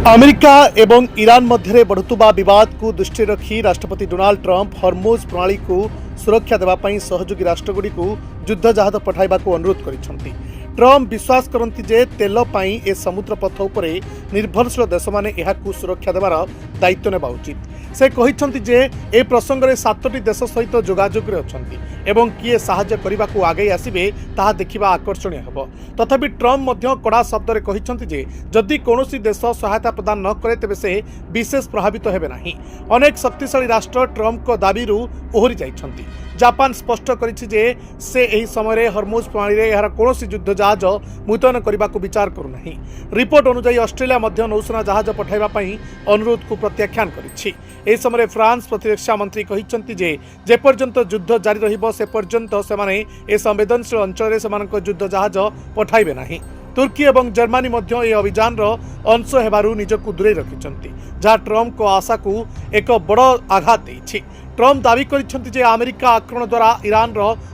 America एवं Iran मध्य बढ़ुवा विवाद को दृष्टि रखी राष्ट्रपति डोनाल्ड ट्रंप हर्मुज प्रणाली को सुरक्षा देवाई सहयोगी राष्ट्रगुड़ी को युद्ध जहाज पठाइबा को अनुरोध करिसेंति। ट्रंप विश्वास करती जे तेल पाई ए समुद्र पथ उपरे निर्भरशील देश माने एहाकू सुरक्षा देवार दायित्व नेबा उचित। से कहिसेंति जे ए प्रसंग में 7टी देश सहित जोगाजोग अछंती एवं किए साहाय्य करने को आगे आसबे ताहा देखिबा आकर्षणीय हेबो। तथापि ट्रंप मध्य कड़ा शब्द में कहिसेंति जे जदि कोनोसी देश सहायता प्रदान न करे तेबे से विशेष प्रभावित हेबे नाही। अनेक शक्तिशाली राष्ट्र ट्रंप को दाबीरू ओहरी जाइछंती। जापान स्पष्ट करिछि जे से एही समय हर्मुज प्रणाली रे एहार कोनोसी युद्ध जहाज मुतयन करने को विचार करू नाही। रिपोर्ट अनुसार ऑस्ट्रेलिया मध्य नौसेना जहाज पठाइबा पई अनुरोध को प्रत्याख्यान करिछि। एही समय फ्रांस प्रतिरक्षा मंत्री कहिसेंति जे पर्यंत युद्ध जारी रहिबो से पर्यंत सेमाने ए संवेदनशील अंचल रे सेमानक युद्ध जहाज पठाइबे नाही। तुर्की एवं जर्मनी मध्य ए अभियान अंश हेबारु निजकु दूरे रखिछंती, जहाँ ट्रंप को आशा को एक बड़ आघात देछि। ट्रंप दावी करिसेंति जे अमेरिका आक्रमण द्वारा ईरान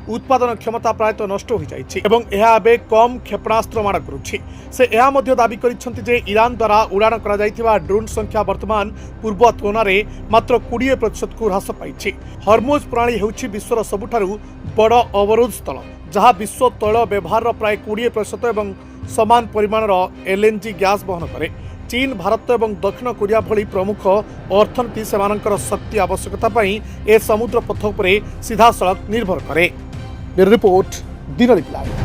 उत्पादन क्षमता प्रायतः नष्ट हो जाइछि एवं एहा एबे कम क्षेपणास्त्र माड़ करुछि। से एहा मध्य दावी करिसेंति जे ईरान द्वारा उड़ान करा जाइथिबा ड्रोन संख्या वर्तमान पूर्व तुलना मात्र 20% को ह्रास पाइछि। हर्मुज प्रणाली हेउछि विश्वर सबुठारु बड़ अवरोध स्थल, जहाँ विश्व तैल व्यवहार प्राय 20% एवं समान परिमाणर एलएनजी गैस बहन करे। चीन, भारत एवं दक्षिण कोरिया भली प्रमुख अर्थनीति सेमानंकर शक्ति आवश्यकता पई ए समुद्र पथ उपरे सीधासळख निर्भर करे। रिपोर्ट दिन रिप्लाई।